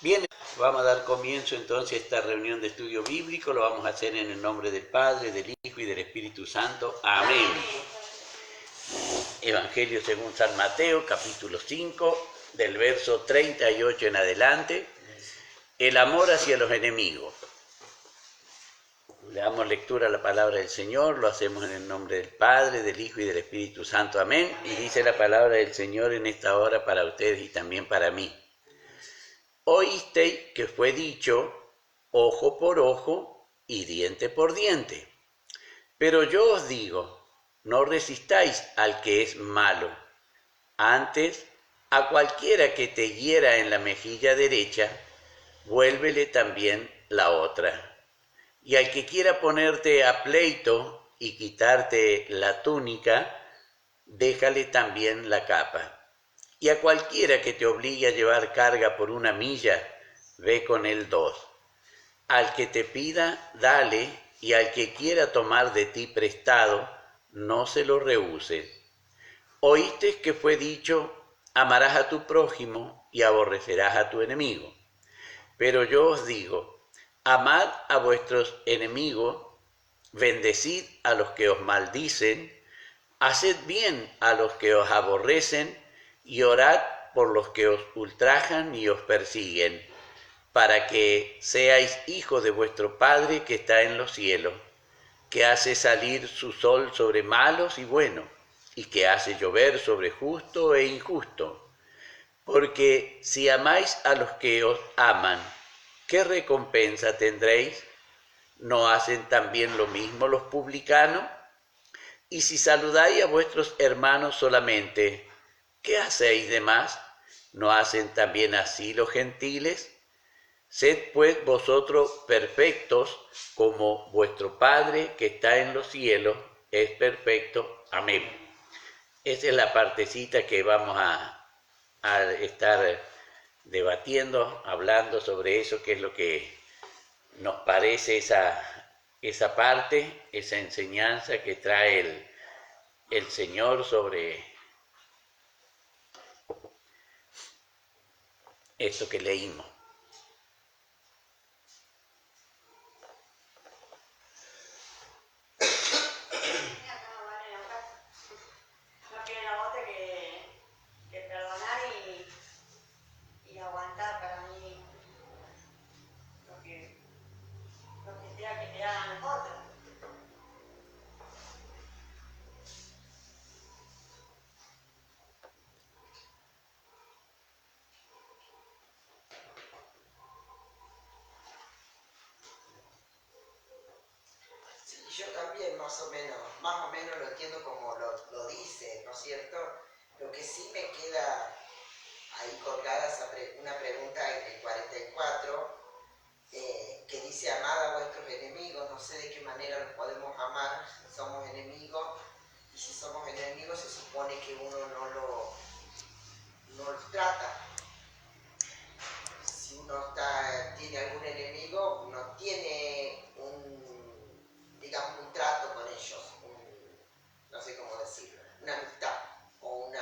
Bien, vamos a dar comienzo entonces a esta reunión de estudio bíblico. Lo vamos a hacer en el nombre del Padre, del Hijo y del Espíritu Santo. Amén. Evangelio según San Mateo, capítulo 5, del verso 38 en adelante. El amor hacia los enemigos. Le damos lectura a la palabra del Señor, lo hacemos en el nombre del Padre, del Hijo y del Espíritu Santo. Amén. Y dice la palabra del Señor en esta hora para ustedes y también para mí. Oísteis que fue dicho, ojo por ojo y diente por diente. Pero yo os digo, no resistáis al que es malo. Antes, a cualquiera que te hiera en la mejilla derecha, vuélvele también la otra. Y al que quiera ponerte a pleito y quitarte la túnica, déjale también la capa. Y a cualquiera que te obligue a llevar carga por 1 milla, ve con él 2. Al que te pida, dale, y al que quiera tomar de ti prestado, no se lo rehuses. Oíste que fue dicho, amarás a tu prójimo y aborrecerás a tu enemigo. Pero yo os digo, amad a vuestros enemigos, bendecid a los que os maldicen, haced bien a los que os aborrecen y orad por los que os ultrajan y os persiguen, para que seáis hijos de vuestro Padre que está en los cielos, que hace salir su sol sobre malos y buenos, y que hace llover sobre justo e injusto. Porque si amáis a los que os aman, ¿qué recompensa tendréis? ¿No hacen también lo mismo los publicanos? Y si saludáis a vuestros hermanos solamente, ¿qué hacéis de más? ¿No hacen también así los gentiles? Sed pues vosotros perfectos, como vuestro Padre que está en los cielos es perfecto. Amén. Esa es la partecita que vamos a estar debatiendo, hablando sobre eso, que es lo que nos parece esa parte, esa enseñanza que trae el Señor sobre esto que leímos. Yo también más o menos lo entiendo como lo dice, ¿no es cierto? Lo que sí me queda ahí colgada una pregunta en el 44, que dice, amad a vuestros enemigos. No sé de qué manera los podemos amar si somos enemigos, y si somos enemigos se supone que uno no los trata. Si uno tiene algún enemigo, uno tiene digamos, un trato con ellos, no sé cómo decirlo, una amistad, o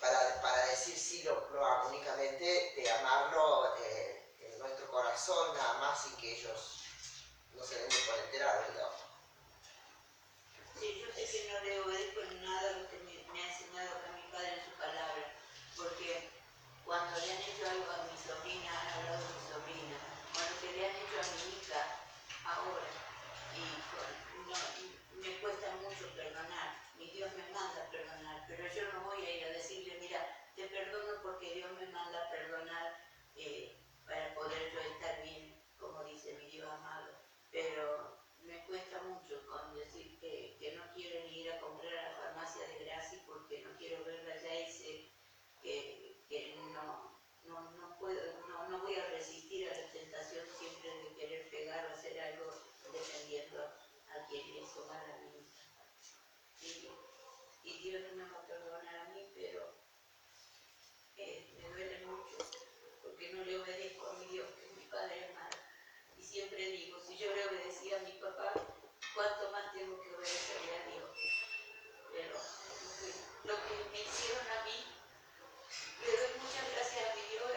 para decir sí lo amo, únicamente de amarlo en nuestro corazón, nada más, sin que ellos no se den por enterados, digamos. Sí, yo sé que no le obedezco en nada lo que me ha enseñado acá mi padre en su palabra, porque cuando le han hecho algo a mi sobrina, han hablado de mi sobrina, o lo que le han hecho a mi hija ahora, y me cuesta mucho perdonar, mi Dios me manda a perdonar, pero yo no voy a ir a decirle, mira, te perdono porque Dios me manda a perdonar para poder yo estar bien, como dice mi Dios amado, pero me cuesta mucho con decir que no quiero ni ir a comprar a la farmacia de Graci porque no quiero verla ya y sé que no puedo, no voy a resistir a la tentación siempre de querer pegar o hacer algo defendiendo a quien hizo mal a mí. Y Dios no me va a perdonar a mí, pero me duele mucho porque no le obedezco a mi Dios, que es mi Padre amado. Y siempre digo, si yo le obedecía a mi papá, ¿cuánto más tengo que obedecerle a Dios? Pero lo que me hicieron a mí, le doy muchas gracias a mi Dios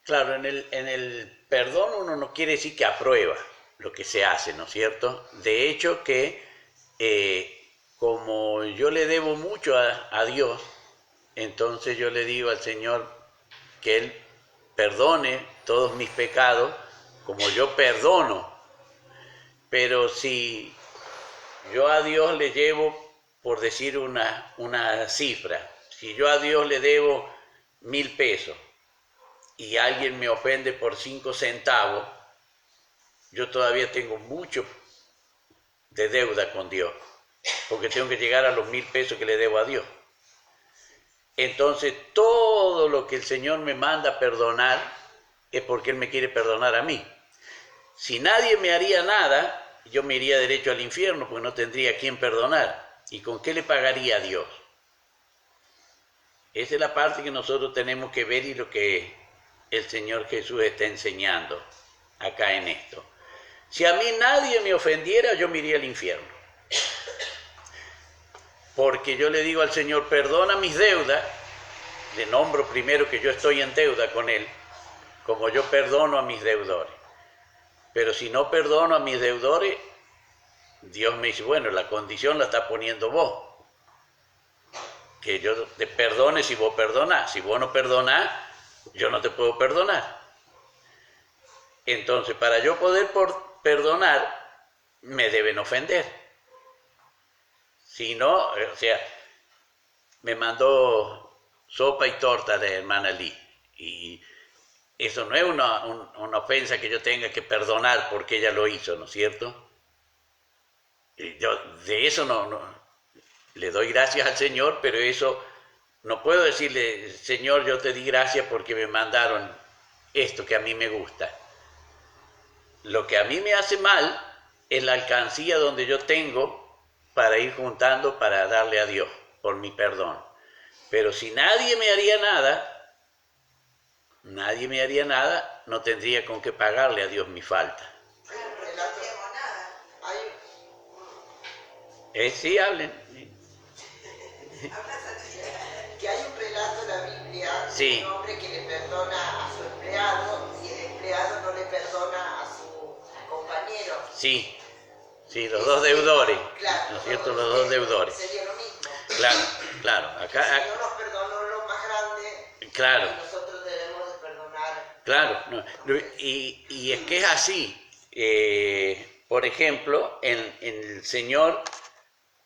Claro, en el perdón uno no quiere decir que aprueba lo que se hace, ¿no es cierto? De hecho que como yo le debo mucho a Dios, entonces yo le digo al Señor que Él perdone todos mis pecados como yo perdono. Pero si yo a Dios le llevo, por decir una cifra, si yo a Dios le debo 1.000 pesos y alguien me ofende por 5 centavos, yo todavía tengo mucho de deuda con Dios, porque tengo que llegar a los 1.000 pesos que le debo a Dios. Entonces, todo lo que el Señor me manda perdonar es porque Él me quiere perdonar a mí. Si nadie me haría nada, yo me iría derecho al infierno porque no tendría a quién perdonar. ¿Y con qué le pagaría a Dios? Esa es la parte que nosotros tenemos que ver y lo que el Señor Jesús está enseñando acá en esto. Si a mí nadie me ofendiera, yo me iría al infierno. Porque yo le digo al Señor, perdona mis deudas, le nombro primero que yo estoy en deuda con Él, como yo perdono a mis deudores. Pero si no perdono a mis deudores, Dios me dice, bueno, la condición la está poniendo vos. Que yo te perdone si vos perdonás. Si vos no perdonás, yo no te puedo perdonar. Entonces, para yo poder perdonar, me deben ofender. Si no, o sea, me mandó sopa y torta de hermana Lee. Y eso no es una ofensa que yo tenga que perdonar porque ella lo hizo, ¿no es cierto? Y yo de eso no le doy gracias al Señor, pero eso no puedo decirle, Señor, yo te di gracias porque me mandaron esto que a mí me gusta. Lo que a mí me hace mal es la alcancía donde yo tengo para ir juntando para darle a Dios por mi perdón. Pero si nadie me haría nada, no tendría con qué pagarle a Dios mi falta. Sí, hablen. Que hay un relato en la Biblia Sí. de un hombre que le perdona a su empleado y el empleado no le perdona a su compañero. Sí, los dos deudores, Claro, ¿no es cierto? Los dos deudores. Sería lo mismo. Claro. Acá, El Señor nos perdonó lo más grande. claro. Y nosotros debemos de perdonar. Claro, no, y es que es así. Por ejemplo, el Señor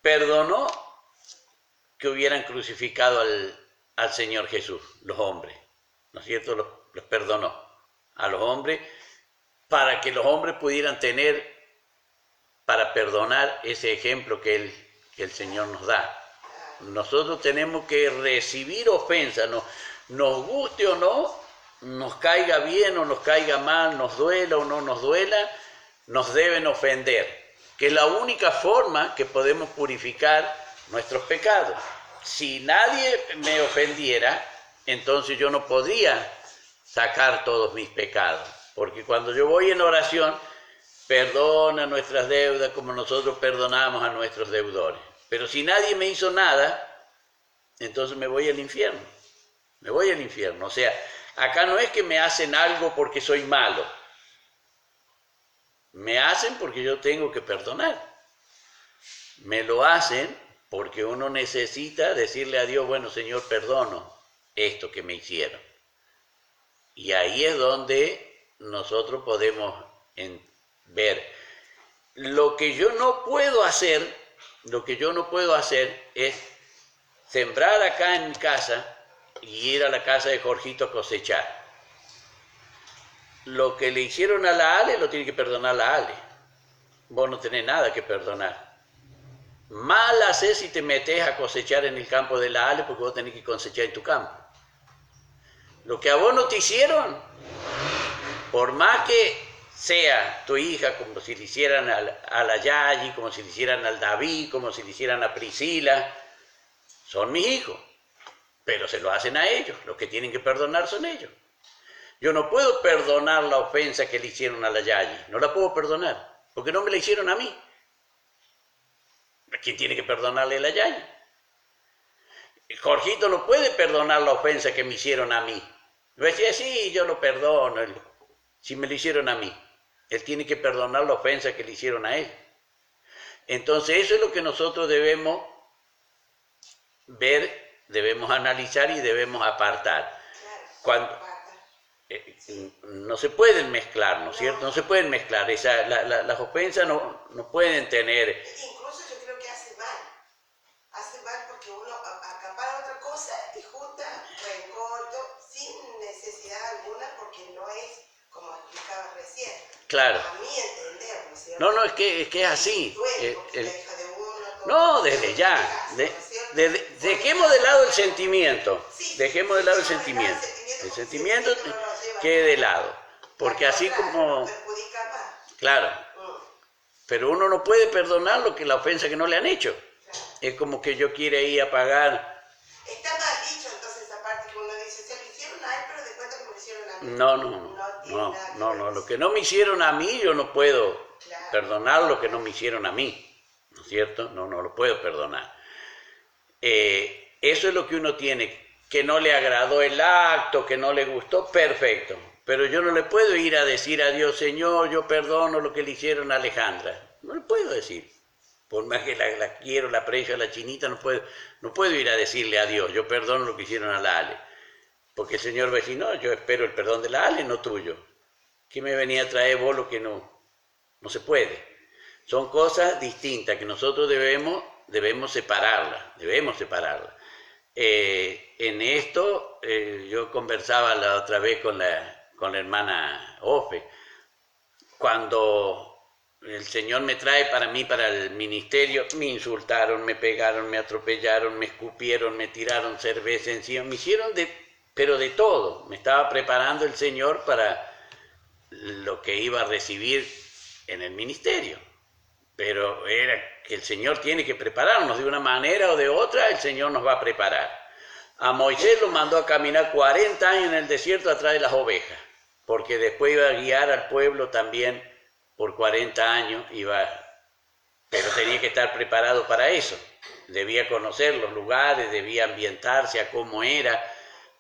perdonó que hubieran crucificado al Señor Jesús, los hombres, ¿no es cierto? Los perdonó a los hombres para que los hombres pudieran tener, para perdonar ese ejemplo que el Señor nos da. Nosotros tenemos que recibir ofensas, nos guste o no, nos caiga bien o nos caiga mal, nos duela o no nos duela, nos deben ofender, que es la única forma que podemos purificar nuestros pecados. Si nadie me ofendiera, entonces yo no podría sacar todos mis pecados, porque cuando yo voy en oración, perdona nuestras deudas como nosotros perdonamos a nuestros deudores. Pero si nadie me hizo nada, entonces me voy al infierno. O sea, acá no es que me hacen algo porque soy malo. Me hacen porque yo tengo que perdonar. Me lo hacen porque uno necesita decirle a Dios, bueno, Señor, perdono esto que me hicieron. Y ahí es donde nosotros podemos ver. Lo que yo no puedo hacer es sembrar acá en mi casa y ir a la casa de Jorgito a cosechar. Lo que le hicieron a la Ale, lo tiene que perdonar la Ale. Vos no tenés nada que perdonar. Mal haces si te metes a cosechar en el campo de la Ale porque vos tenés que cosechar en tu campo. Lo que a vos no te hicieron, por más que sea tu hija, como si le hicieran a la Yayi, como si le hicieran al David, como si le hicieran a Priscila, son mis hijos, pero se lo hacen a ellos. Los que tienen que perdonar son ellos. Yo no puedo perdonar la ofensa que le hicieron a la Yayi, no la puedo perdonar, porque no me la hicieron a mí. ¿A quién tiene que perdonarle a la Yayi? Jorgito no puede perdonar la ofensa que me hicieron a mí, Me decía, sí, yo lo perdono, si me lo hicieron a mí. Él tiene que perdonar la ofensa que le hicieron a él. Entonces eso es lo que nosotros debemos ver, debemos analizar y debemos apartar. Cuando, no se pueden mezclar, ¿no es cierto? No se pueden mezclar. Las ofensas no pueden tener... Incluso yo creo que hace mal porque uno acapara otra cosa y junta rencor sin necesidad alguna porque no es como explicaba recién. Claro. A mí entender, ¿no es cierto? No, es que es así. No, desde ya. Dejemos de lado el sentimiento. Dejemos de lado el sentimiento. El sentimiento quede de lado. Porque así como... Claro. Pero uno no puede perdonar la ofensa que no le han hecho. Es como que yo quiera ir a pagar... Está mal dicho entonces esa parte que uno dice, se lo hicieron a él, pero de cuenta que me lo hicieron a mí. No. Lo que no me hicieron a mí, yo no puedo perdonar lo que no me hicieron a mí. ¿No es cierto? No lo puedo perdonar. Eso es lo que uno tiene. Que no le agradó el acto, que no le gustó, perfecto. Pero yo no le puedo ir a decir a Dios, Señor, yo perdono lo que le hicieron a Alejandra. No le puedo decir. Por más que la quiero, la aprecio a la chinita, no puedo ir a decirle a Dios, yo perdono lo que hicieron a la Ale. Porque el Señor va a decir, no, yo espero el perdón de la Ale, no tuyo. ¿Qué me venía a traer vos lo que no se puede? Son cosas distintas que nosotros debemos separarlas. En esto, yo conversaba la otra vez con la hermana Ofe. Cuando el Señor me trae para el ministerio, me insultaron, me pegaron, me atropellaron, me escupieron, me tiraron cerveza encima, me hicieron pero de todo. Me estaba preparando el Señor para lo que iba a recibir en el ministerio. Pero era que el Señor tiene que prepararnos de una manera o de otra, el Señor nos va a preparar. A Moisés lo mandó a caminar 40 años en el desierto atrás de las ovejas, porque después iba a guiar al pueblo también por 40 años, pero tenía que estar preparado para eso. Debía conocer los lugares, debía ambientarse a cómo era,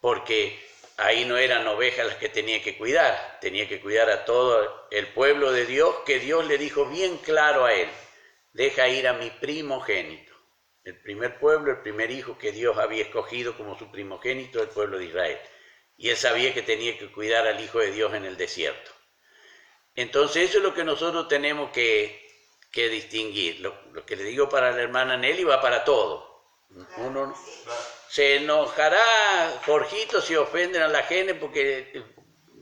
porque ahí no eran ovejas las que tenía que cuidar a todo el pueblo de Dios, que Dios le dijo bien claro a él, deja ir a mi primogénito, el primer pueblo, el primer hijo que Dios había escogido como su primogénito del pueblo de Israel. Y él sabía que tenía que cuidar al Hijo de Dios en el desierto. Entonces eso es lo que nosotros tenemos que distinguir. Lo que le digo para la hermana Nelly va para todo. Uno se enojará, Jorgito, si ofenden a la gente porque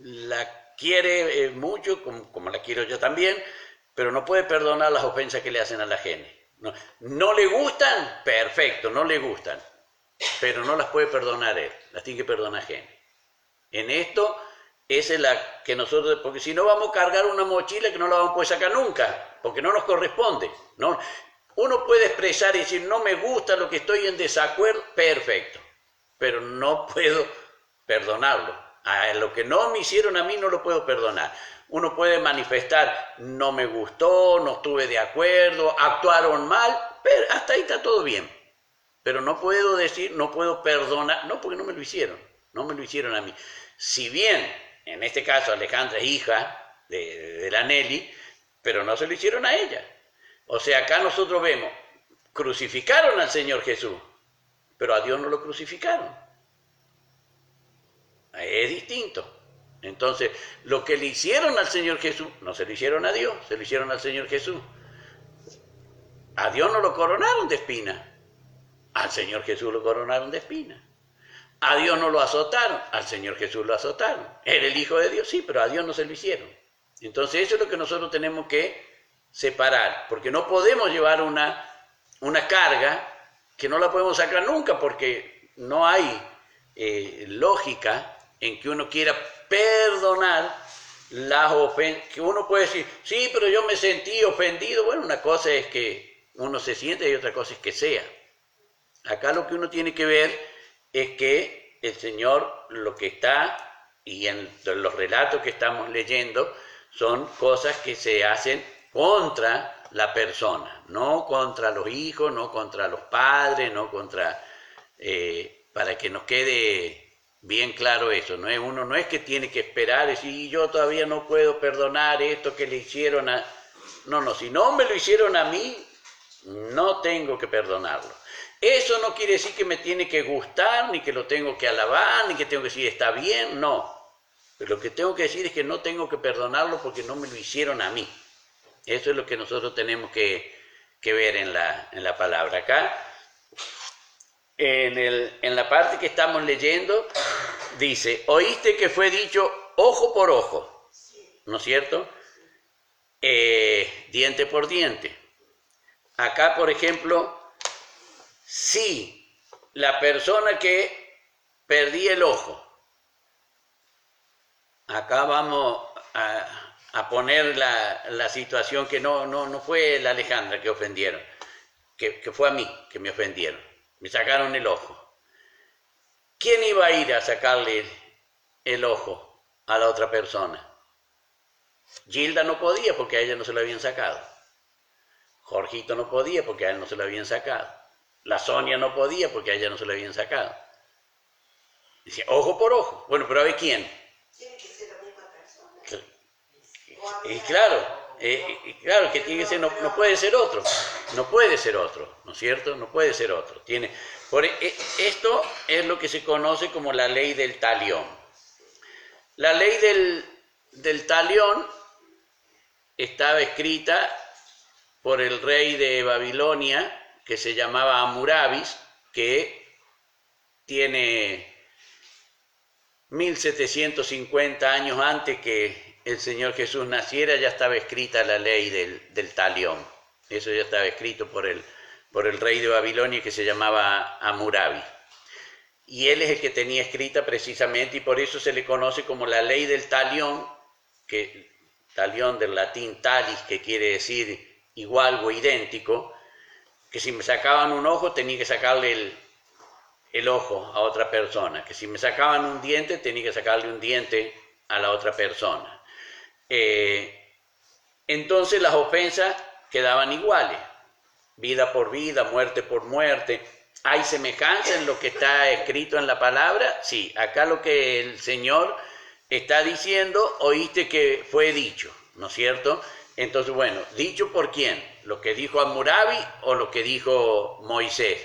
la quiere mucho, como la quiero yo también, pero no puede perdonar las ofensas que le hacen a la gente. No le gustan, perfecto, no le gustan, pero no las puede perdonar él, las tiene que perdonar gente. En esto, esa es la que nosotros, porque si no vamos a cargar una mochila que no la vamos a poder sacar nunca, porque no nos corresponde, ¿no? Uno puede expresar y decir, no me gusta lo que estoy en desacuerdo, perfecto, pero no puedo perdonarlo. A lo que no me hicieron a mí no lo puedo perdonar. Uno puede manifestar, no me gustó, no estuve de acuerdo, actuaron mal, pero hasta ahí está todo bien. Pero no puedo decir, no puedo perdonar, no, porque no me lo hicieron a mí. Si bien, en este caso Alejandra es hija de la Nelly, pero no se lo hicieron a ella. O sea, acá nosotros vemos, crucificaron al Señor Jesús, pero a Dios no lo crucificaron. Es distinto. Entonces, lo que le hicieron al Señor Jesús, no se lo hicieron a Dios, se lo hicieron al Señor Jesús. A Dios no lo coronaron de espina, al Señor Jesús lo coronaron de espina. A Dios no lo azotaron, al Señor Jesús lo azotaron. Era el Hijo de Dios, sí, pero a Dios no se lo hicieron. Entonces, eso es lo que nosotros tenemos que separar, porque no podemos llevar una carga que no la podemos sacar nunca, porque no hay lógica en que uno quiera perdonar las ofensas, que uno puede decir, sí, pero yo me sentí ofendido. Bueno, una cosa es que uno se siente y otra cosa es que sea. Acá lo que uno tiene que ver es que el Señor, lo que está, y en los relatos que estamos leyendo, son cosas que se hacen contra la persona, no contra los hijos, no contra los padres, no contra, para que nos quede bien claro eso, ¿no? Uno no es que tiene que esperar, decir, yo todavía no puedo perdonar esto que le hicieron a... No, si no me lo hicieron a mí, no tengo que perdonarlo. Eso no quiere decir que me tiene que gustar, ni que lo tengo que alabar, ni que tengo que decir está bien, no. Pero lo que tengo que decir es que no tengo que perdonarlo porque no me lo hicieron a mí. Eso es lo que nosotros tenemos que ver en la palabra. Acá, en la parte que estamos leyendo, dice, oíste que fue dicho ojo por ojo, ¿no es cierto? Diente por diente. Acá, por ejemplo, si la persona que perdí el ojo, acá vamos a poner la situación que no fue la Alejandra que ofendieron, que fue a mí que me ofendieron, me sacaron el ojo. ¿Quién iba a ir a sacarle el ojo a la otra persona? Gilda no podía porque a ella no se lo habían sacado. Jorgito no podía porque a él no se lo habían sacado. La Sonia no podía porque a ella no se lo habían sacado. Dice, ojo por ojo. Bueno, pero a ver quién. Tiene que ser la misma persona. Y claro que tiene que ser, no puede ser otro. No puede ser otro, ¿no es cierto? No puede ser otro. Esto es lo que se conoce como la ley del talión. La ley del talión estaba escrita por el rey de Babilonia, que se llamaba Hammurabis, que tiene 1750 años antes que el Señor Jesús naciera, ya estaba escrita la ley del talión. Eso ya estaba escrito por el rey de Babilonia que se llamaba Hammurabi. Y él es el que tenía escrita precisamente, y por eso se le conoce como la ley del talión, que talión del latín talis, que quiere decir igual o idéntico, que si me sacaban un ojo tenía que sacarle el ojo a otra persona, que si me sacaban un diente tenía que sacarle un diente a la otra persona. Entonces las ofensas quedaban iguales, vida por vida, muerte por muerte. ¿Hay semejanza en lo que está escrito en la palabra? Sí, acá lo que el Señor está diciendo, oíste que fue dicho, ¿no es cierto? Entonces, bueno, ¿dicho por quién? ¿Lo que dijo Hammurabi o lo que dijo Moisés?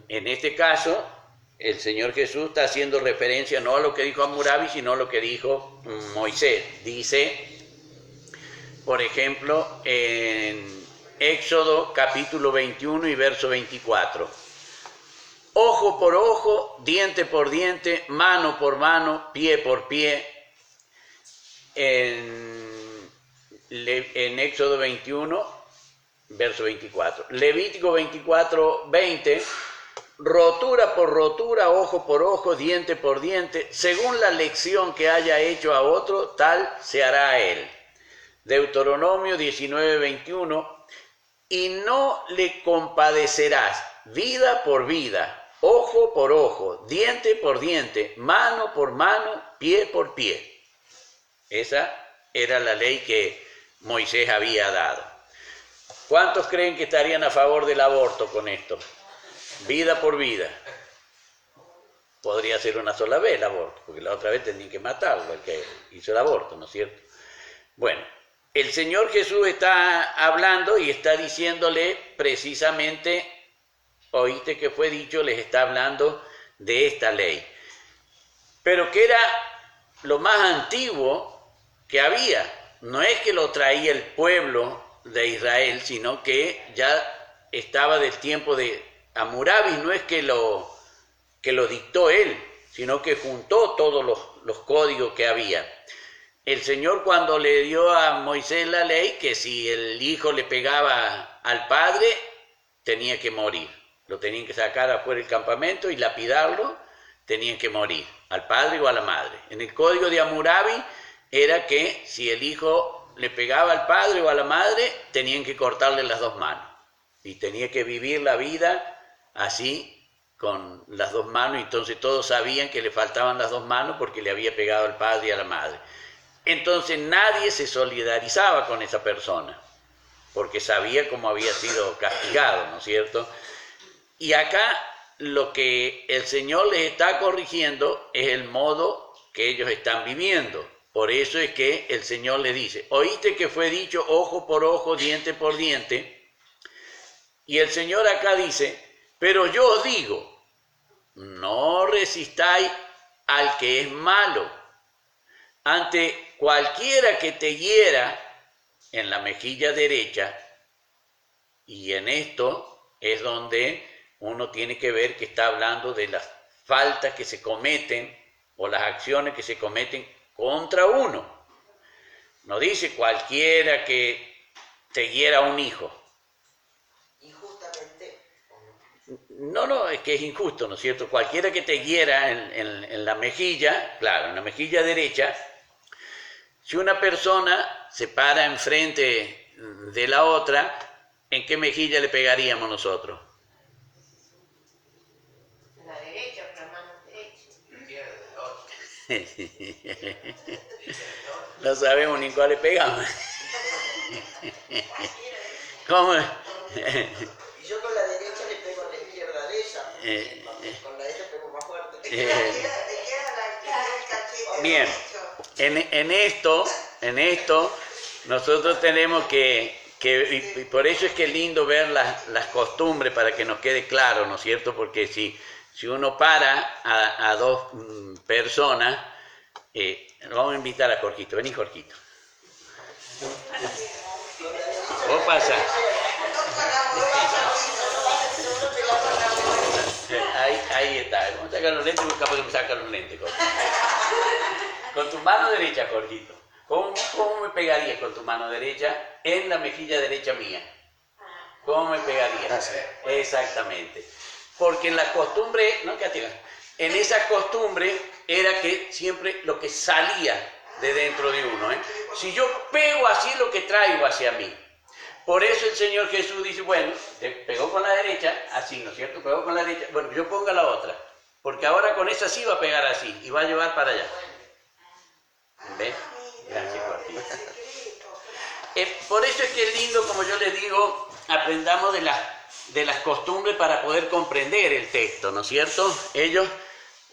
En este caso, el Señor Jesús está haciendo referencia no a lo que dijo Hammurabi, sino a lo que dijo Moisés. Dice, por ejemplo, en Éxodo capítulo 21 y verso 24. Ojo por ojo, diente por diente, mano por mano, pie por pie. En Éxodo 21, verso 24. Levítico 24, 20. Rotura por rotura, ojo por ojo, diente por diente, según la lección que haya hecho a otro, tal se hará a él. Deuteronomio 19, 21. Y no le compadecerás vida por vida, ojo por ojo, diente por diente, mano por mano, pie por pie. Esa era la ley que Moisés había dado. ¿Cuántos creen que estarían a favor del aborto con esto? Vida por vida. Podría ser una sola vez el aborto, porque la otra vez tendrían que matarlo, el que hizo el aborto, ¿no es cierto? Bueno, el Señor Jesús está hablando y está diciéndole precisamente, oíste que fue dicho, les está hablando de esta ley. Pero que era lo más antiguo que había. No es que lo traía el pueblo de Israel, sino que ya estaba del tiempo de Hammurabi. No es que lo dictó él, sino que juntó todos los códigos que había. El Señor, cuando le dio a Moisés la ley, que si el hijo le pegaba al padre, tenía que morir. Lo tenían que sacar afuera del campamento y lapidarlo, tenían que morir, al padre o a la madre. En el código de Hammurabi era que si el hijo le pegaba al padre o a la madre, tenían que cortarle las dos manos. Y tenía que vivir la vida así, con las dos manos, y entonces todos sabían que le faltaban las dos manos porque le había pegado al padre y a la madre. Entonces nadie se solidarizaba con esa persona, porque sabía cómo había sido castigado, ¿no es cierto? Y acá lo que el Señor les está corrigiendo es el modo que ellos están viviendo. Por eso es que el Señor les dice, oíste que fue dicho ojo por ojo, diente por diente, y el Señor acá dice, pero yo os digo, no resistáis al que es malo. Ante cualquiera que te hiera en la mejilla derecha, y en esto es donde uno tiene que ver que está hablando de las faltas que se cometen o las acciones que se cometen contra uno. No dice cualquiera que te hiera un hijo. Injustamente. No, es que es injusto, ¿no es cierto? Cualquiera que te hiera en la mejilla, claro, en la mejilla derecha, si una persona se para enfrente de la otra, ¿en qué mejilla le pegaríamos nosotros? En la derecha, con la mano derecha. No sabemos ni cuál le pegamos. ¿Cómo? Y yo con la derecha le pego a la izquierda de ella. Con la derecha pego más fuerte. Bien, en esto nosotros tenemos y por eso es que es lindo ver las costumbres para que nos quede claro, ¿no es cierto? Porque si uno para a dos personas, vamos a invitar a Jorgito, vení Jorgito. Vos pasás. Ahí está, vamos a sacar los lentes, porque capaz que me sacan los lentes. Con tu mano derecha, Jorgito. ¿Cómo me pegarías con tu mano derecha en la mejilla derecha mía? ¿Cómo me pegarías? Exactamente. Porque en la costumbre, en esa costumbre era que siempre lo que salía de dentro de uno. Si yo pego así, lo que traigo hacia mí. Por eso el Señor Jesús dice, bueno, te pegó con la derecha, así, ¿no es cierto? Pegó con la derecha, bueno, yo ponga la otra. Porque ahora con esa sí va a pegar así y va a llevar para allá. ¿Ves? Gracias, Jorge. Por eso es que es lindo, como yo les digo, aprendamos de las costumbres para poder comprender el texto, ¿no es cierto? Ellos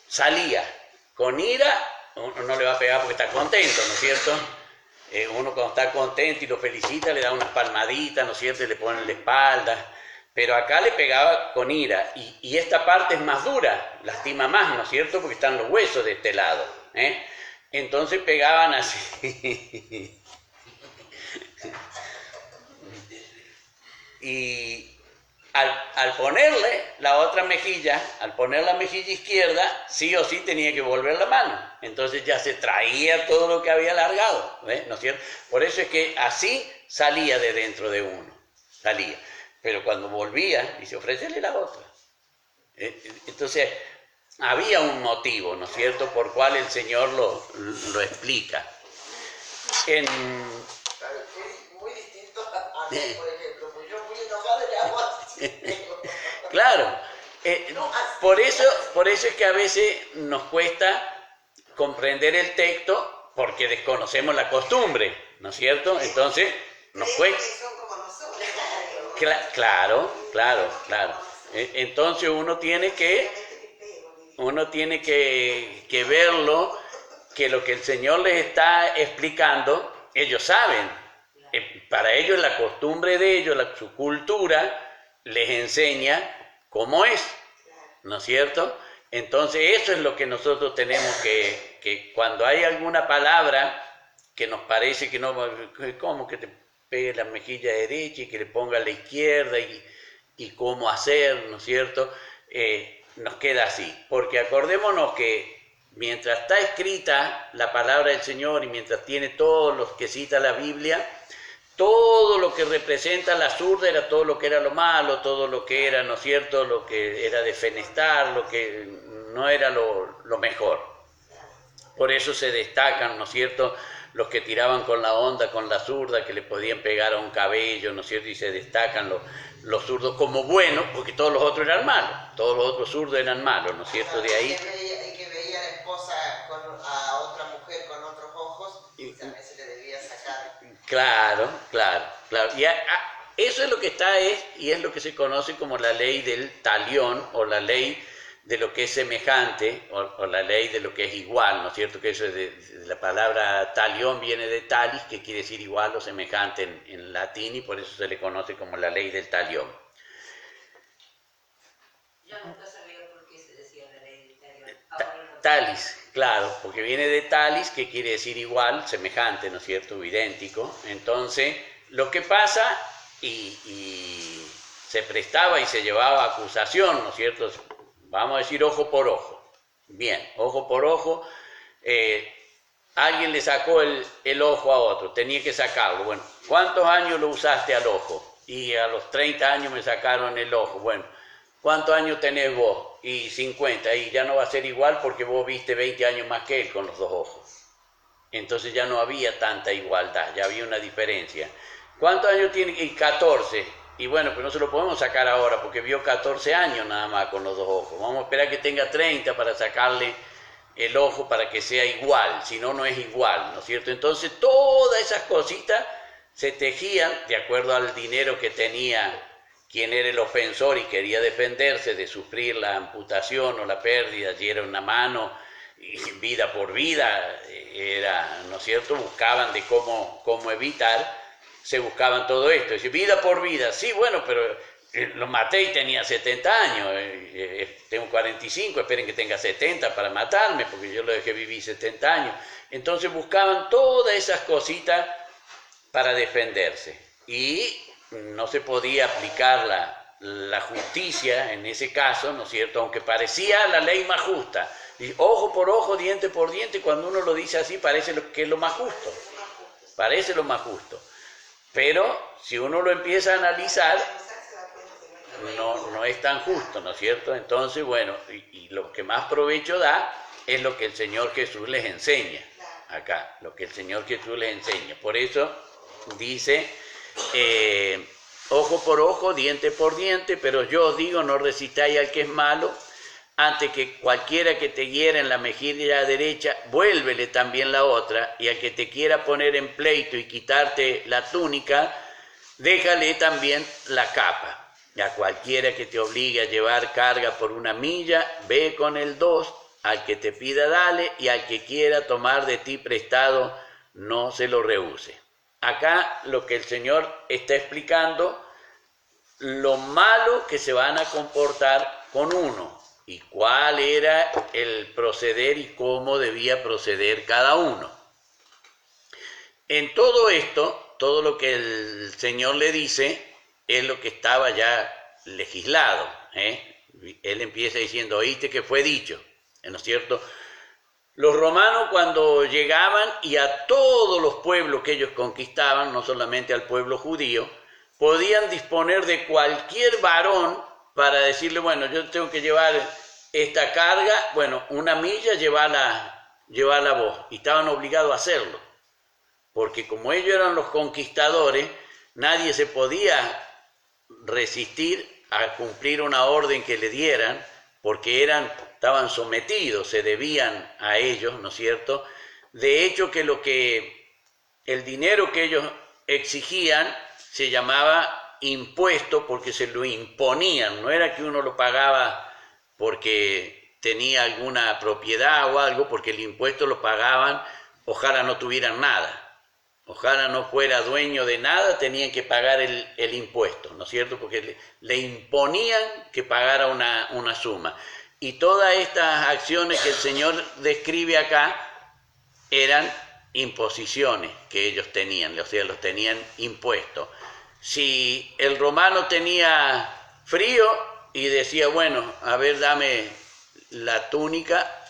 salían con ira, uno no le va a pegar porque está contento, ¿no es cierto? Uno cuando está contento y lo felicita le da unas palmaditas, ¿no es cierto? Y le pone en la espalda. Pero acá le pegaba con ira y esta parte es más dura, lastima más, ¿no es cierto? Porque están los huesos de este lado, Entonces pegaban así. Y al ponerle la otra mejilla, al poner la mejilla izquierda, sí o sí tenía que volver la mano. Entonces ya se traía todo lo que había largado, ¿no es cierto? Por eso es que así salía de dentro de uno, salía. Pero cuando volvía, dice, ofrécele la otra. Entonces, había un motivo, ¿no es cierto?, por cual el Señor lo explica. Claro, es muy distinto a mí, por ejemplo, porque yo muy enojado le hago así. Claro, por eso es que a veces nos cuesta comprender el texto porque desconocemos la costumbre, ¿no es cierto? Entonces, nos cuesta. Son como nosotros. Claro. Entonces uno tiene que verlo, que lo que el Señor les está explicando, ellos saben. Para ellos la costumbre de ellos, su cultura, les enseña cómo es, ¿no es cierto? Entonces eso es lo que nosotros tenemos que cuando hay alguna palabra que nos parece que no, ¿cómo que te pegue la mejilla derecha y que le ponga la izquierda y cómo hacer, ¿no es cierto? Nos queda así, porque acordémonos que mientras está escrita la palabra del Señor y mientras tiene todos los que cita la Biblia, todo lo que representa la zurda era todo lo que era lo malo, todo lo que era, ¿no es cierto?, lo que era defenestar, lo que no era lo mejor. Por eso se destacan, ¿no es cierto?, los que tiraban con la onda, con la zurda, que le podían pegar a un cabello, ¿no es cierto?, y se destacan los zurdos como buenos, porque todos los otros eran malos, todos los otros zurdos eran malos, ¿no es cierto?, de ahí. Que veía a la esposa a otra mujer con otros ojos, y también se le debía sacar. Claro. Y eso es lo que está, y es lo que se conoce como la ley del talión, o la ley de lo que es semejante, o la ley de lo que es igual, ¿no es cierto? Que eso es de la palabra talión viene de talis, que quiere decir igual o semejante en latín, y por eso se le conoce como la ley del talión. Yo nunca sabía por qué se decía la ley del talión. Talis, claro, porque viene de talis, que quiere decir igual, semejante, ¿no es cierto?, o idéntico. Entonces, lo que pasa, y se prestaba y se llevaba a acusación, ¿no es cierto?, vamos a decir ojo por ojo. Bien, ojo por ojo, alguien le sacó el ojo a otro, tenía que sacarlo. Bueno, ¿cuántos años lo usaste al ojo? Y a los 30 años me sacaron el ojo. Bueno, ¿cuántos años tenés vos? Y 50, y ya no va a ser igual porque vos viste 20 años más que él con los dos ojos. Entonces ya no había tanta igualdad, ya había una diferencia. ¿Cuántos años tiene? Y 14. Y bueno, pues no se lo podemos sacar ahora porque vio 14 años nada más con los dos ojos. Vamos a esperar que tenga 30 para sacarle el ojo para que sea igual, si no, no es igual, ¿no es cierto? Entonces todas esas cositas se tejían de acuerdo al dinero que tenía quien era el ofensor y quería defenderse de sufrir la amputación o la pérdida, si era una mano, y vida por vida, era, ¿no es cierto?, buscaban de cómo evitar, se buscaban todo esto, es decir, vida por vida, sí, bueno, pero lo maté y tenía 70 años, tengo 45, esperen que tenga 70 para matarme, porque yo lo dejé vivir 70 años, entonces buscaban todas esas cositas para defenderse, y no se podía aplicar la justicia en ese caso, ¿no es cierto?, aunque parecía la ley más justa, y ojo por ojo, diente por diente, cuando uno lo dice así parece que es lo más justo, parece lo más justo, pero si uno lo empieza a analizar, no es tan justo, ¿no es cierto? Entonces, bueno, y lo que más provecho da es lo que el Señor Jesús les enseña, acá, lo que el Señor Jesús les enseña, por eso dice, ojo por ojo, diente por diente, pero yo os digo, no resistáis al que es malo, antes que cualquiera que te hiera en la mejilla derecha, vuélvele también la otra, y al que te quiera poner en pleito y quitarte la túnica, déjale también la capa. Y a cualquiera que te obligue a llevar carga por 1 milla, ve con el 2, al que te pida dale, y al que quiera tomar de ti prestado, no se lo rehúse. Acá lo que el Señor está explicando, lo malo que se van a comportar con uno, y cuál era el proceder y cómo debía proceder cada uno. En todo esto, todo lo que el Señor le dice es lo que estaba ya legislado. Él empieza diciendo, oíste que fue dicho, ¿no es cierto? Los romanos cuando llegaban, y a todos los pueblos que ellos conquistaban, no solamente al pueblo judío, podían disponer de cualquier varón para decirle, bueno, yo tengo que llevar esta carga, bueno, 1 milla, llevala vos, y estaban obligados a hacerlo, porque como ellos eran los conquistadores, nadie se podía resistir a cumplir una orden que le dieran, porque estaban sometidos, se debían a ellos, ¿no es cierto? De hecho, el dinero que ellos exigían se llamaba impuesto porque se lo imponían, no era que uno lo pagaba porque tenía alguna propiedad o algo, porque el impuesto lo pagaban, ojalá no tuvieran nada, ojalá no fuera dueño de nada, tenían que pagar el impuesto, ¿no es cierto? Porque le imponían que pagara una suma. Y todas estas acciones que el Señor describe acá eran imposiciones que ellos tenían, o sea, los tenían impuestos. Si el romano tenía frío y decía, bueno, a ver, dame la túnica,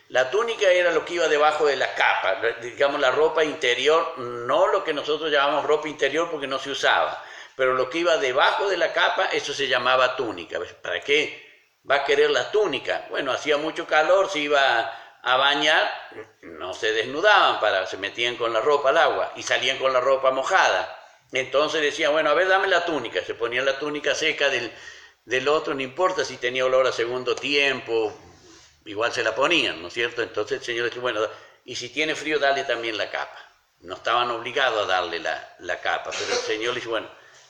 la túnica era lo que iba debajo de la capa, digamos la ropa interior, no lo que nosotros llamamos ropa interior porque no se usaba, pero lo que iba debajo de la capa, eso se llamaba túnica. ¿Para qué va a querer la túnica? Bueno, hacía mucho calor, se iba a bañar, no se desnudaban, se metían con la ropa al agua y salían con la ropa mojada. Entonces decían, bueno, a ver, dame la túnica. Se ponían la túnica seca del otro, no importa si tenía olor a segundo tiempo, igual se la ponían, ¿no es cierto? Entonces el Señor decía, bueno, y si tiene frío, dale también la capa. No estaban obligados a darle la capa, pero el Señor le dice, bueno,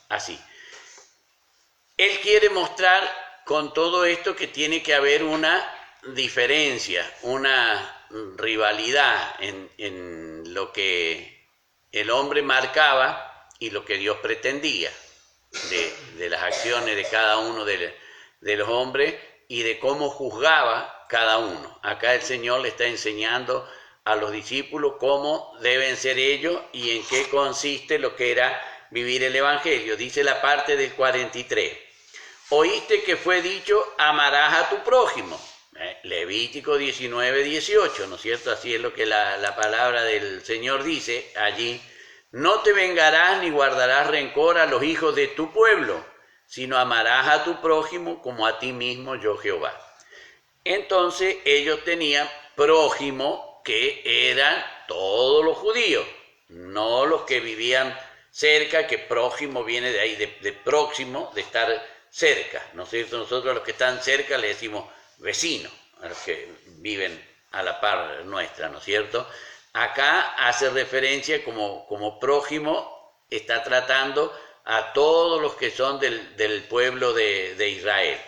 así. Él quiere mostrar con todo esto que tiene que haber una diferencia, una rivalidad en lo que el hombre marcaba y lo que Dios pretendía de las acciones de cada uno de los hombres y de cómo juzgaba cada uno. Acá el Señor le está enseñando a los discípulos cómo deben ser ellos y en qué consiste lo que era vivir el Evangelio. Dice la parte del 43. Oíste que fue dicho, amarás a tu prójimo. Levítico 19, 18, ¿no es cierto? Así es lo que la palabra del Señor dice allí. No te vengarás ni guardarás rencor a los hijos de tu pueblo, sino amarás a tu prójimo como a ti mismo, yo Jehová. Entonces ellos tenían prójimo que eran todos los judíos, no los que vivían cerca, que prójimo viene de ahí, de próximo, de estar cerca, ¿no es cierto? Nosotros a los que están cerca le decimos vecinos, a los que viven a la par nuestra, ¿no es cierto? Acá hace referencia como prójimo, está tratando a todos los que son del pueblo de Israel.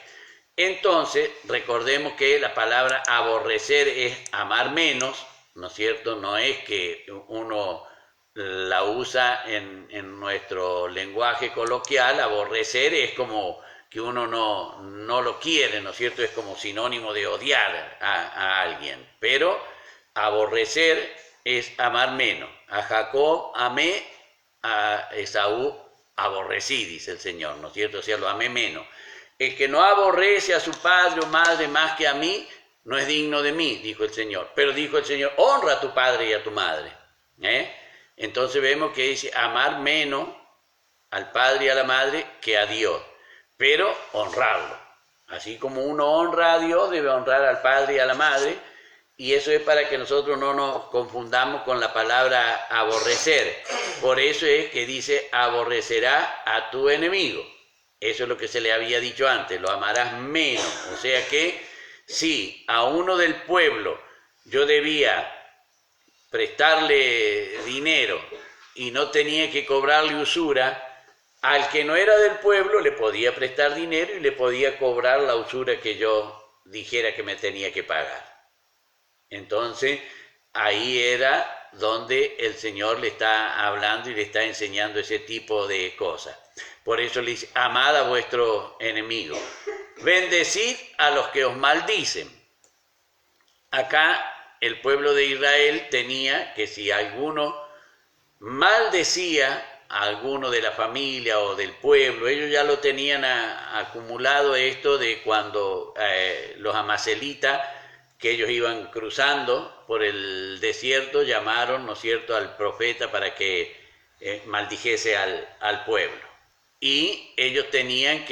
Entonces, recordemos que la palabra aborrecer es amar menos, ¿no es cierto? No es que uno la usa en nuestro lenguaje coloquial, aborrecer es como que uno no lo quiere, ¿no es cierto? Es como sinónimo de odiar a alguien, pero aborrecer es amar menos. A Jacob amé, a Esaú aborrecí, dice el Señor, ¿no es cierto? O sea, lo amé menos. El que no aborrece a su padre o madre más que a mí, no es digno de mí, dijo el Señor. Pero dijo el Señor, honra a tu padre y a tu madre. Entonces vemos que dice amar menos al padre y a la madre que a Dios, pero honrarlo. Así como uno honra a Dios, debe honrar al padre y a la madre, y eso es para que nosotros no nos confundamos con la palabra aborrecer. Por eso es que dice, aborrecerá a tu enemigo. Eso es lo que se le había dicho antes, lo amarás menos. O sea que si a uno del pueblo yo debía prestarle dinero y no tenía que cobrarle usura, al que no era del pueblo le podía prestar dinero y le podía cobrar la usura que yo dijera que me tenía que pagar. Entonces, ahí era donde el Señor le está hablando y le está enseñando ese tipo de cosas. Por eso le dice, amad a vuestro enemigo, bendecid a los que os maldicen. Acá el pueblo de Israel tenía que si alguno maldecía a alguno de la familia o del pueblo, ellos ya lo tenían acumulado esto de cuando los amalecitas, que ellos iban cruzando por el desierto, llamaron, ¿no es cierto?, al profeta para que maldijese al pueblo. Y ellos tenían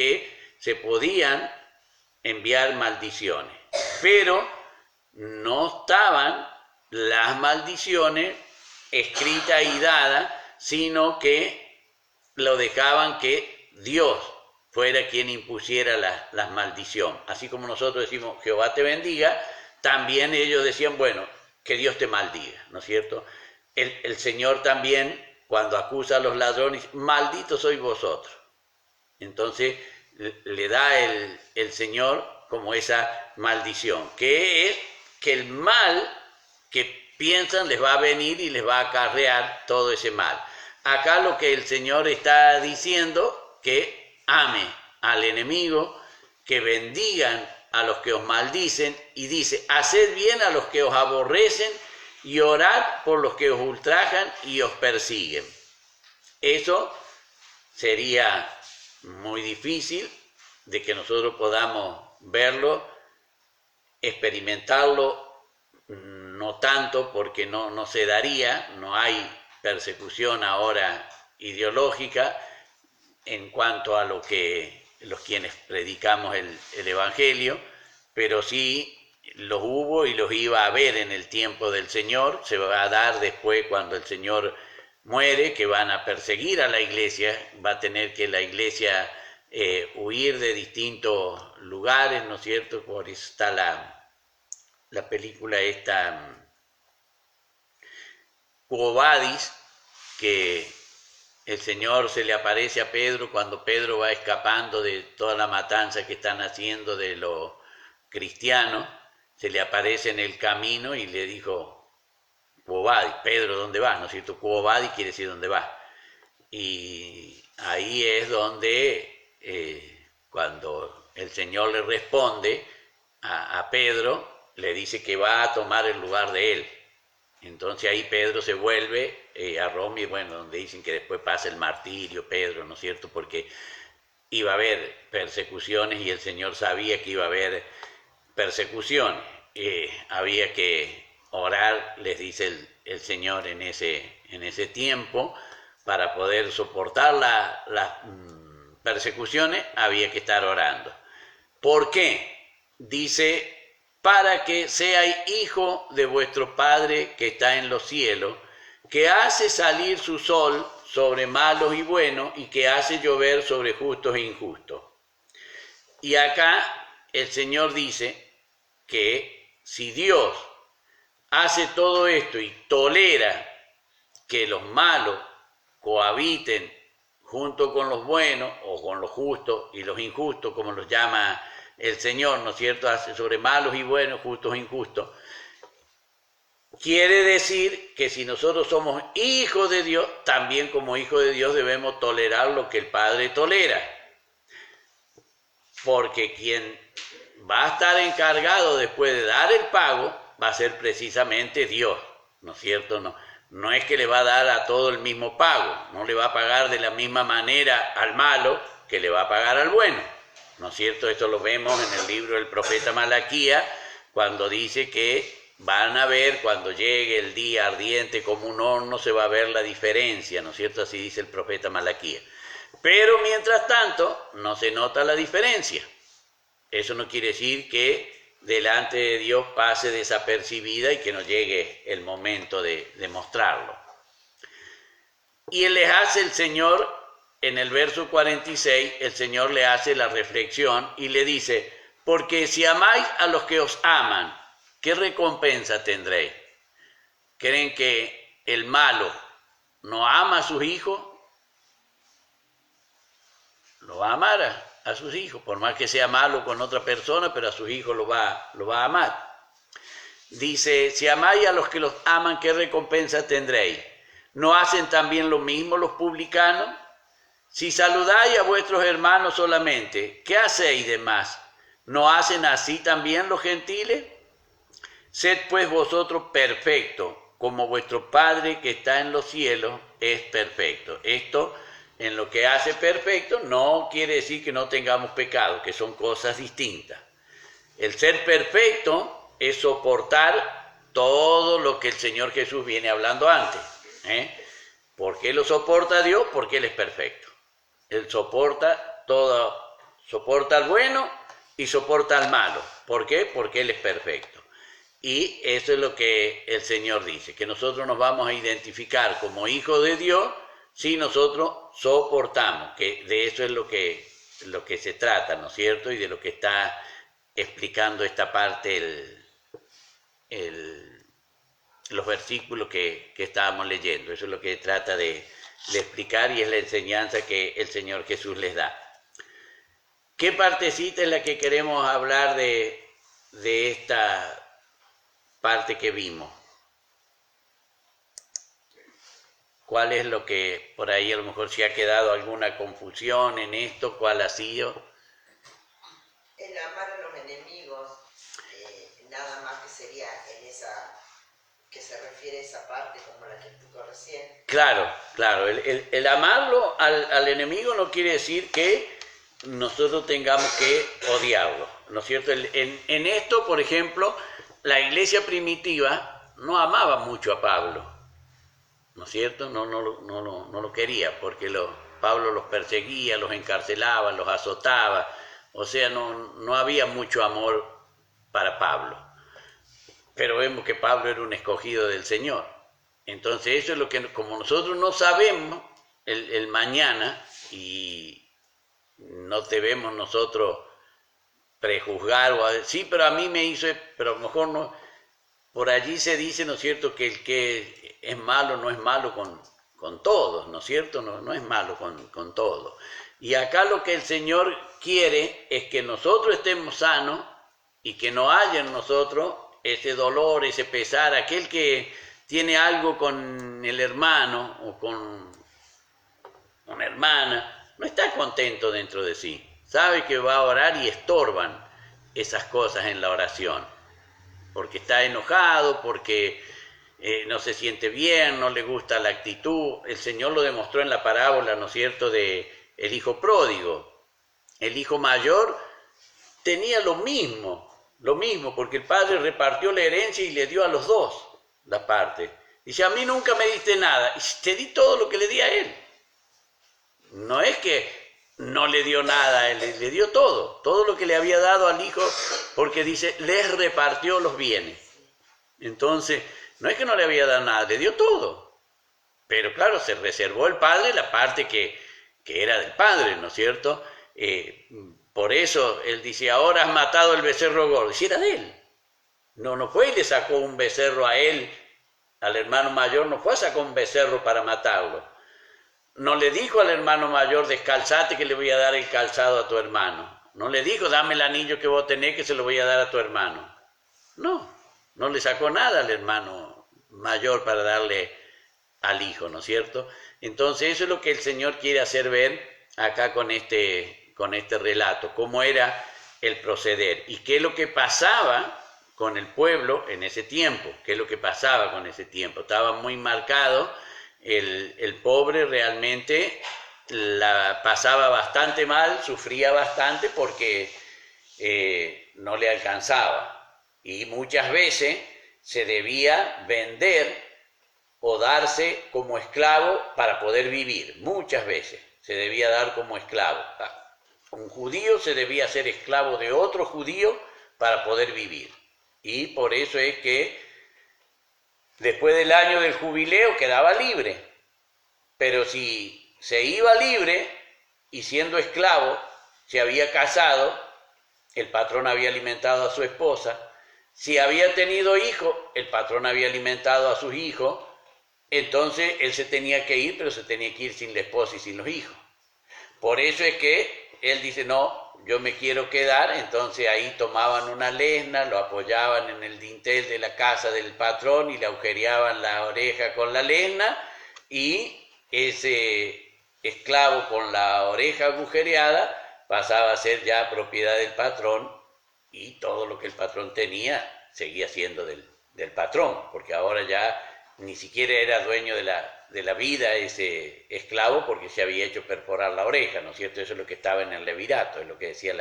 se podían enviar maldiciones, pero no estaban las maldiciones escritas y dadas, sino que lo dejaban que Dios fuera quien impusiera la maldición. Así como nosotros decimos, Jehová te bendiga, también ellos decían, bueno, que Dios te maldiga, ¿no es cierto? El Señor también, cuando acusa a los ladrones, malditos sois vosotros. Entonces le da el Señor como esa maldición, que es que el mal que piensan les va a venir y les va a acarrear todo ese mal. Acá lo que el Señor está diciendo, que ame al enemigo, que bendigan a los que os maldicen, y dice, haced bien a los que os aborrecen y orad por los que os ultrajan y os persiguen. Eso sería muy difícil de que nosotros podamos verlo, experimentarlo, no tanto porque no se daría, no hay persecución ahora ideológica en cuanto a lo que los quienes predicamos el Evangelio, pero sí los hubo y los iba a haber en el tiempo del Señor, se va a dar después cuando el Señor muere, que van a perseguir a la iglesia, va a tener que la iglesia huir de distintos lugares, ¿no es cierto? Por eso está la película esta, Quo Vadis, que el Señor se le aparece a Pedro cuando Pedro va escapando de toda la matanza que están haciendo de los cristianos, se le aparece en el camino y le dijo, Quo vadis, Pedro, ¿dónde vas? ¿No es cierto? Quo vadis quiere decir ¿dónde vas? Y ahí es donde cuando el Señor le responde a Pedro, le dice que va a tomar el lugar de él. Entonces ahí Pedro se vuelve a Roma y bueno, donde dicen que después pasa el martirio, Pedro, ¿no es cierto? Porque iba a haber persecuciones y el Señor sabía que iba a haber persecuciones. Había que orar, les dice el Señor en ese tiempo, para poder soportar las persecuciones, había que estar orando. ¿Por qué? Dice, para que seáis hijo de vuestro Padre que está en los cielos, que hace salir su sol sobre malos y buenos y que hace llover sobre justos e injustos. Y acá el Señor dice que si Dios hace todo esto y tolera que los malos cohabiten junto con los buenos o con los justos y los injustos, como los llama el Señor, ¿no es cierto?, hace sobre malos y buenos, justos e injustos. Quiere decir que si nosotros somos hijos de Dios, también como hijos de Dios debemos tolerar lo que el Padre tolera. Porque quien va a estar encargado después de dar el pago va a ser precisamente Dios, ¿no es cierto? No es que le va a dar a todo el mismo pago, no le va a pagar de la misma manera al malo que le va a pagar al bueno, ¿no es cierto? Esto lo vemos en el libro del profeta Malaquías, cuando dice que van a ver, cuando llegue el día ardiente como un horno, se va a ver la diferencia, ¿no es cierto? Así dice el profeta Malaquías. Pero mientras tanto, no se nota la diferencia. Eso no quiere decir que delante de Dios pase desapercibida y que no llegue el momento de mostrarlo. Y les hace el Señor, en el verso 46, el Señor le hace la reflexión y le dice, porque si amáis a los que os aman, ¿qué recompensa tendréis? ¿Creen que el malo no ama a sus hijos? Lo va a amar a sus hijos, por más que sea malo con otra persona, pero a sus hijos lo va a amar. Dice, si amáis a los que los aman, ¿qué recompensa tendréis? ¿No hacen también lo mismo los publicanos? Si saludáis a vuestros hermanos solamente, ¿qué hacéis de más? ¿No hacen así también los gentiles? Sed pues vosotros perfectos, como vuestro Padre que está en los cielos es perfecto. Esto, en lo que hace perfecto, no quiere decir que no tengamos pecado, que son cosas distintas. El ser perfecto es soportar todo lo que el Señor Jesús viene hablando antes. ¿Por qué lo soporta Dios? Porque Él es perfecto. Él soporta todo, soporta al bueno y soporta al malo. ¿Por qué? Porque Él es perfecto. Y eso es lo que el Señor dice, que nosotros nos vamos a identificar como hijos de Dios si nosotros soportamos, que de eso es lo que se trata, ¿no es cierto? Y de lo que está explicando esta parte los versículos que estábamos leyendo. Eso es lo que trata de explicar y es la enseñanza que el Señor Jesús les da. ¿Qué partecita es la que queremos hablar de esta parte que vimos? ¿Cuál es lo que por ahí a lo mejor si ha quedado alguna confusión en esto? ¿Cuál ha sido? El amar a los enemigos, nada más que sería en esa, que se refiere a esa parte como la que explicó recién. Claro. El amarlo al enemigo no quiere decir que nosotros tengamos que odiarlo, ¿no es cierto? En esto, por ejemplo, la iglesia primitiva no amaba mucho a Pablo, ¿no es cierto? No lo quería, porque Pablo los perseguía, los encarcelaba, los azotaba, o sea, no había mucho amor para Pablo. Pero vemos que Pablo era un escogido del Señor. Entonces eso es lo que, como nosotros no sabemos el mañana y no debemos nosotros prejuzgar o decir, sí, pero a mí me hizo, pero a lo mejor no. Por allí se dice, ¿no es cierto?, que el que es malo no es malo todos, ¿no es cierto? No es malo con todos. Y acá lo que el Señor quiere es que nosotros estemos sanos y que no haya en nosotros ese dolor, ese pesar. Aquel que tiene algo con el hermano o con una hermana, no está contento dentro de sí. Sabe que va a orar y estorban esas cosas en la oración. Porque está enojado, porque no se siente bien, no le gusta la actitud. El Señor lo demostró en la parábola, ¿no es cierto?, de el hijo pródigo. El hijo mayor tenía lo mismo, porque el padre repartió la herencia y le dio a los dos la parte. Dice, a mí nunca me diste nada, y te di todo lo que le di a él. No es que no le dio nada, él le dio todo lo que le había dado al hijo, porque dice, les repartió los bienes. Entonces, no es que no le había dado nada, le dio todo. Pero claro, se reservó el padre la parte que era del padre, ¿no es cierto? Por eso él dice, ahora has matado el becerro gordo. Y era de él. No fue y le sacó un becerro a él, al hermano mayor, no fue a sacar un becerro para matarlo. No le dijo al hermano mayor, descalzate que le voy a dar el calzado a tu hermano. No le dijo, dame el anillo que vos tenés que se lo voy a dar a tu hermano. No le sacó nada al hermano mayor para darle al hijo, ¿no es cierto? Entonces eso es lo que el Señor quiere hacer ver acá con este relato, cómo era el proceder y qué es lo que pasaba con el pueblo en ese tiempo, Estaba muy marcado. El pobre realmente la pasaba bastante mal, sufría bastante porque no le alcanzaba. Y muchas veces se debía vender o darse como esclavo para poder vivir. Muchas veces se debía dar como esclavo. Un judío se debía hacer esclavo de otro judío para poder vivir. Y por eso es que después del año del jubileo quedaba libre, pero si se iba libre y siendo esclavo se había casado, el patrón había alimentado a su esposa, si había tenido hijos, el patrón había alimentado a sus hijos, entonces él se tenía que ir, pero se tenía que ir sin la esposa y sin los hijos. Por eso es que él dice, no, yo me quiero quedar. Entonces ahí tomaban una lesna, lo apoyaban en el dintel de la casa del patrón y le agujereaban la oreja con la lesna, y ese esclavo con la oreja agujereada pasaba a ser ya propiedad del patrón, y todo lo que el patrón tenía seguía siendo del patrón, porque ahora ya ni siquiera era dueño de la vida ese esclavo, porque se había hecho perforar la oreja, ¿no es cierto? Eso es lo que estaba en el levirato, es lo que decía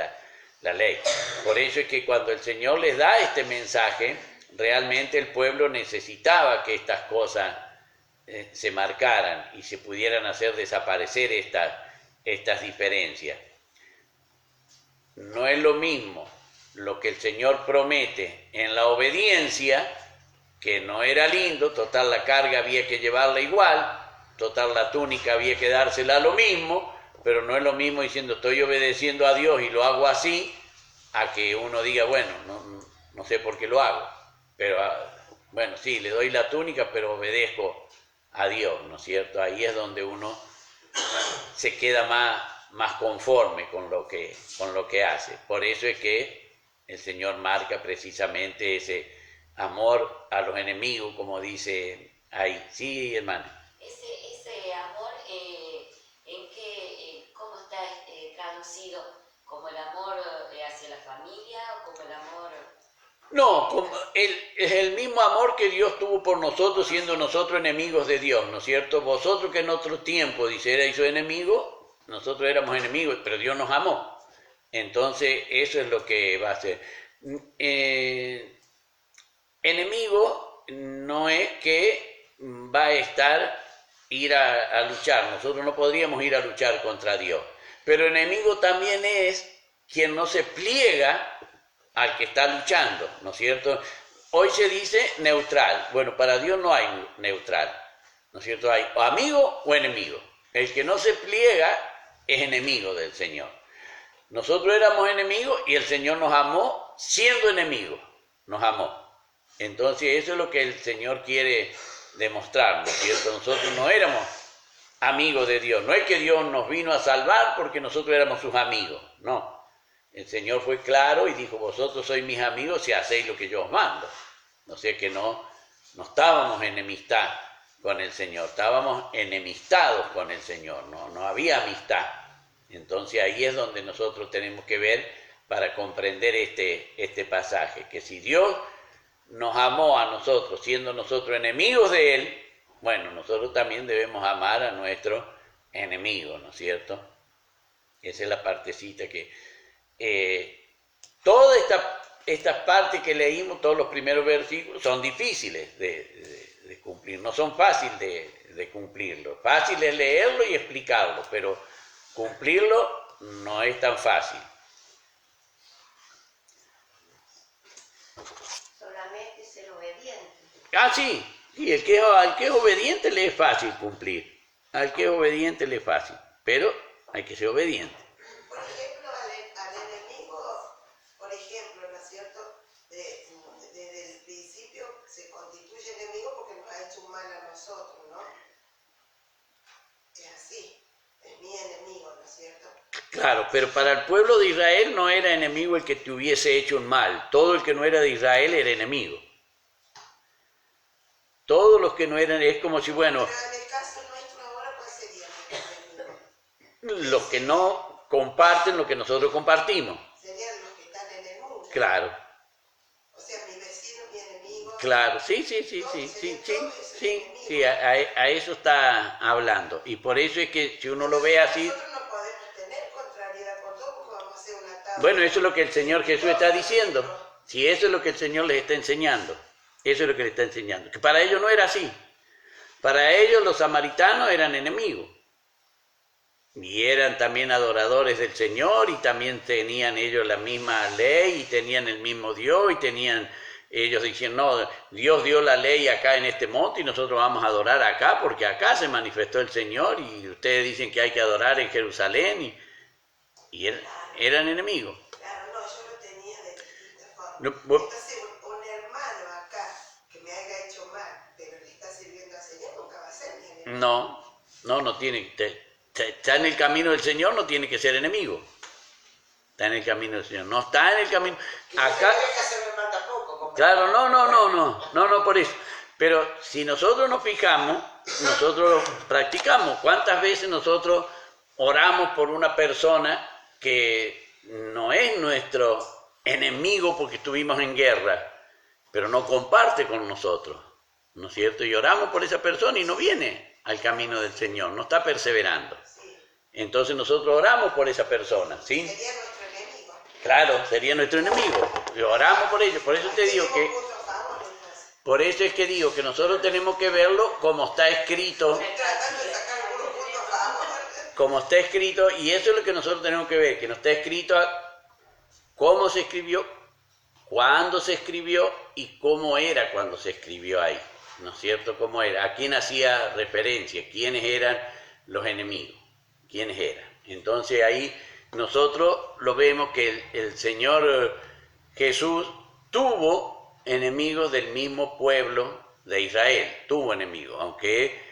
la ley. Por eso es que cuando el Señor les da este mensaje, realmente el pueblo necesitaba que estas cosas se marcaran y se pudieran hacer desaparecer estas diferencias. No es lo mismo lo que el Señor promete en la obediencia, que no era lindo, total la carga había que llevarla igual, total la túnica había que dársela lo mismo, pero no es lo mismo diciendo estoy obedeciendo a Dios y lo hago así, a que uno diga, bueno, no sé por qué lo hago, pero bueno, sí, le doy la túnica, pero obedezco a Dios, ¿no es cierto? Ahí es donde uno se queda más conforme con lo que hace. Por eso es que el Señor marca precisamente ese amor a los enemigos, como dice ahí. Sí, hermano. Ese amor, ¿cómo está traducido? ¿Como el amor hacia la familia o como el amor...? No, es el mismo amor que Dios tuvo por nosotros, siendo nosotros enemigos de Dios, ¿no es cierto? Vosotros que en otro tiempo, dice, erais enemigos, nosotros éramos enemigos, pero Dios nos amó. Entonces, eso es lo que va a ser. Enemigo no es que va a ir a luchar. Nosotros no podríamos ir a luchar contra Dios. Pero enemigo también es quien no se pliega al que está luchando, ¿no es cierto? Hoy se dice neutral. Bueno, para Dios no hay neutral, ¿no es cierto? Hay o amigo o enemigo. El que no se pliega es enemigo del Señor. Nosotros éramos enemigos y el Señor nos amó siendo enemigos. Nos amó. Entonces eso es lo que el Señor quiere demostrar, ¿no es cierto? Nosotros no éramos amigos de Dios. No es que Dios nos vino a salvar porque nosotros éramos sus amigos, no. El Señor fue claro y dijo, vosotros sois mis amigos si hacéis lo que yo os mando. O sea que no estábamos en enemistad con el Señor, estábamos enemistados con el Señor, no había amistad. Entonces ahí es donde nosotros tenemos que ver para comprender este pasaje, que si Dios nos amó a nosotros, siendo nosotros enemigos de Él, bueno, nosotros también debemos amar a nuestros enemigos, ¿no es cierto? Esa es la partecita que... toda esta parte que leímos, todos los primeros versículos, son difíciles de cumplir, no son fáciles de cumplirlo. Fácil es leerlo y explicarlo, pero cumplirlo no es tan fácil. Solamente ser obediente. Sí, y al que es obediente le es fácil cumplir. Al que es obediente le es fácil, pero hay que ser obediente. Por ejemplo, al enemigo, por ejemplo, ¿no es cierto? Desde el principio se constituye enemigo porque nos ha hecho un mal a nosotros, ¿no? Es así, es mi enemigo, ¿no es cierto? Claro, pero para el pueblo de Israel no era enemigo el que te hubiese hecho un mal. Todo el que no era de Israel era enemigo. Todos los que no eran, es como si, bueno... Pero en el caso nuestro ahora, ¿cuál sería nuestro enemigo? Los que no comparten lo que nosotros compartimos. Serían los que están en el mundo. Claro. O sea, mi vecino, mi enemigo. Claro, sí, a eso está hablando. Y por eso es que si uno lo ve así... Nosotros no podemos tener contrariedad con todo porque vamos a hacer una tabla. Bueno, eso es lo que el Señor Jesús está diciendo. Si eso es lo que el Señor les está enseñando. Eso es lo que les está enseñando. Que para ellos no era así. Para ellos los samaritanos eran enemigos. Y eran también adoradores del Señor y también tenían ellos la misma ley y tenían el mismo Dios y tenían... Ellos decían, no, Dios dio la ley acá en este monte y nosotros vamos a adorar acá porque acá se manifestó el Señor y ustedes dicen que hay que adorar en Jerusalén y eran enemigos. Claro, no, yo lo tenía de distintas formas. No, Entonces, un hermano acá que me haya hecho mal, pero le está sirviendo al Señor, nunca va a ser mi enemigo. no tiene, está en el camino del Señor, no tiene que ser enemigo. Está en el camino del Señor, no está en el camino. Acá, claro, no, por eso. Pero si nosotros nos fijamos, nosotros practicamos. ¿Cuántas veces nosotros oramos por una persona que no es nuestro enemigo porque estuvimos en guerra, pero no comparte con nosotros, ¿no es cierto? Y oramos por esa persona y no viene al camino del Señor, no está perseverando. Entonces nosotros oramos por esa persona, ¿sí? Sería nuestro enemigo. Claro, sería nuestro enemigo. Y oramos por ellos, por eso te digo que... Por eso es que digo que nosotros tenemos que verlo como está escrito. Tratando de sacar algunos puntos a favor. Como está escrito, y eso es lo que nosotros tenemos que ver, que no está escrito cómo se escribió, cuándo se escribió y cómo era cuando se escribió ahí, ¿no es cierto? ¿Cómo era? ¿A quién hacía referencia? ¿Quiénes eran los enemigos? ¿Quiénes eran? Entonces ahí nosotros lo vemos que el Señor Jesús tuvo enemigos del mismo pueblo de Israel, tuvo enemigos, aunque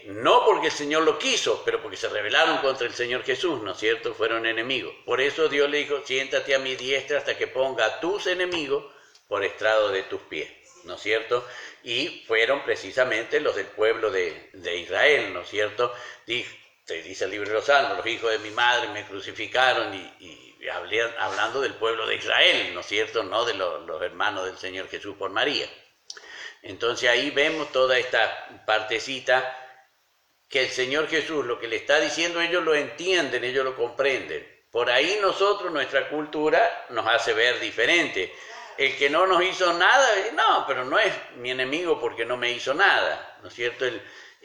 no porque el Señor lo quiso, pero porque se rebelaron contra el Señor Jesús, ¿no es cierto? Fueron enemigos. Por eso Dios le dijo, siéntate a mi diestra hasta que ponga a tus enemigos por estrado de tus pies, ¿no es cierto? Y fueron precisamente los del pueblo de Israel, ¿no es cierto? Dice el libro de los Salmos, los hijos de mi madre me crucificaron y hablando del pueblo de Israel, ¿no es cierto? No de los hermanos del Señor Jesús por María. Entonces ahí vemos toda esta partecita que el Señor Jesús, lo que le está diciendo, ellos lo entienden, ellos lo comprenden. Por ahí nosotros, nuestra cultura, nos hace ver diferente. El que no nos hizo nada, no, pero no es mi enemigo porque no me hizo nada, ¿no es cierto?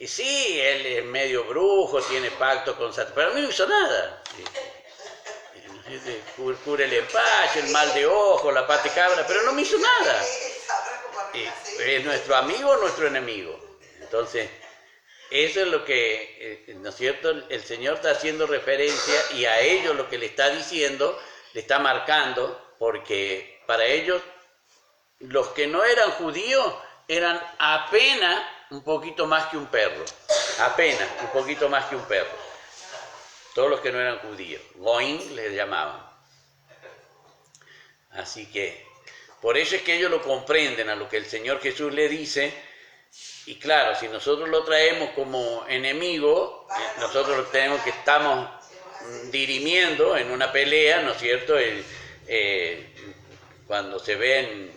Sí, él es medio brujo, tiene pacto con Satanás, pero no me hizo nada. Cura el empacho, el mal de ojo, la pata de cabra, pero no me hizo nada. ¿Es nuestro amigo o nuestro enemigo? Entonces, eso es lo que, ¿no es cierto? El Señor está haciendo referencia y a ellos lo que le está diciendo, le está marcando, porque para ellos, los que no eran judíos, eran apenas un poquito más que un perro. apenas, un poquito más que un perro. Todos los que no eran judíos, goín les llamaban. Así que, por eso es que ellos lo comprenden a lo que el Señor Jesús le dice, y claro, si nosotros lo traemos como enemigo, nosotros lo tenemos que estamos dirimiendo en una pelea, ¿no es cierto? Cuando se ven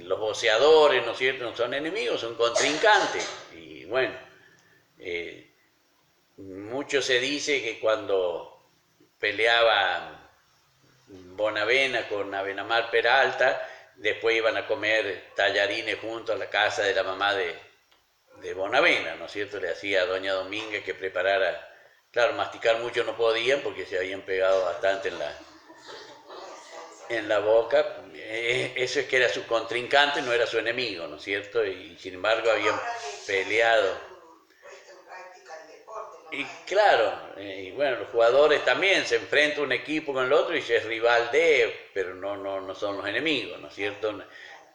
los boxeadores, ¿no es cierto? No son enemigos, son contrincantes. Y bueno, mucho se dice que cuando peleaba Bonavena con Abenamar Peralta, después iban a comer tallarines juntos a la casa de la mamá de Bonavena, ¿no es cierto? Le hacía a doña Dominga que preparara, claro, masticar mucho no podían porque se habían pegado bastante en la boca. Eso es que era su contrincante, no era su enemigo, ¿no es cierto? Y sin embargo habían peleado. Y claro, y bueno, los jugadores también se enfrentan un equipo con el otro y se es rival de, pero no son los enemigos, ¿no es cierto?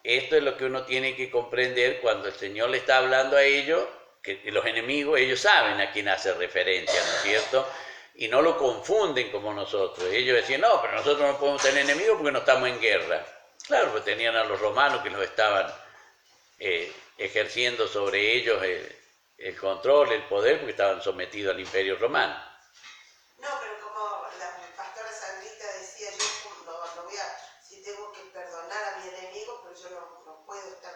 Esto es lo que uno tiene que comprender cuando el Señor le está hablando a ellos, que los enemigos, ellos saben a quién hace referencia, ¿no es cierto? Y no lo confunden como nosotros. Ellos decían, no, pero nosotros no podemos tener enemigos porque no estamos en guerra. Claro, pues tenían a los romanos que los estaban ejerciendo sobre ellos el control, el poder, porque estaban sometidos al imperio romano. No, pero como la pastora Sandrita decía, yo no voy a, si tengo que perdonar a mi enemigo, pero yo no puedo estar,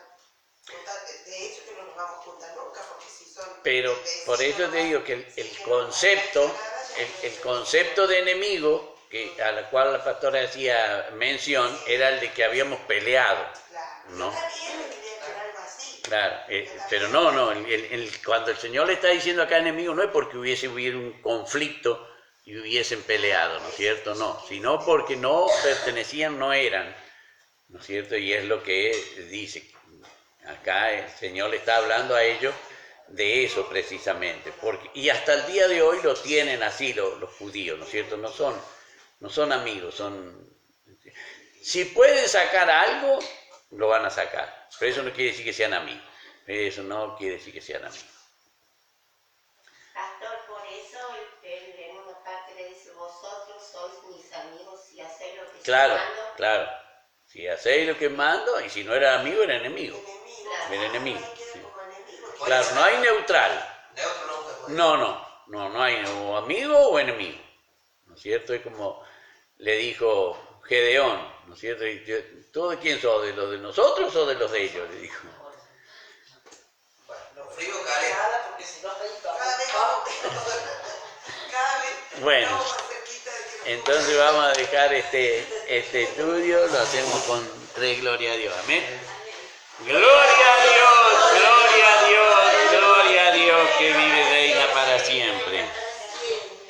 de hecho que no nos vamos juntas nunca, porque si son... Pero por eso te digo que el concepto de enemigo, a la cual la pastora hacía mención, era el de que habíamos peleado, ¿no? Claro, pero cuando el Señor le está diciendo acá enemigo, no es porque hubiera un conflicto y hubiesen peleado, ¿no es cierto? No, sino porque no pertenecían, no eran, ¿no es cierto? Y es lo que dice. Acá el Señor le está hablando a ellos de eso precisamente. Y hasta el día de hoy lo tienen así los judíos, ¿no es cierto? No son amigos, si pueden sacar algo, lo van a sacar. Pero eso no quiere decir que sean amigos. Eso no quiere decir que sean amigos. Pastor, por eso en una parte le dice, vosotros sois mis amigos si hacéis lo que Claro, mando. claro. Si hacéis lo que mando, y si no era amigo, era enemigo. Era enemigo. Sí. Claro, no hay neutral. No hay o amigo o enemigo. ¿No es cierto? Es como le dijo Gedeón, ¿no es cierto? ¿Tú de quién sos? ¿De los de nosotros o de los de ellos? Le dijo. Bueno, entonces vamos a dejar este estudio, lo hacemos con 3 gloria a Dios, amén. Gloria a Dios, gloria a Dios, gloria a Dios que vive y reina para siempre.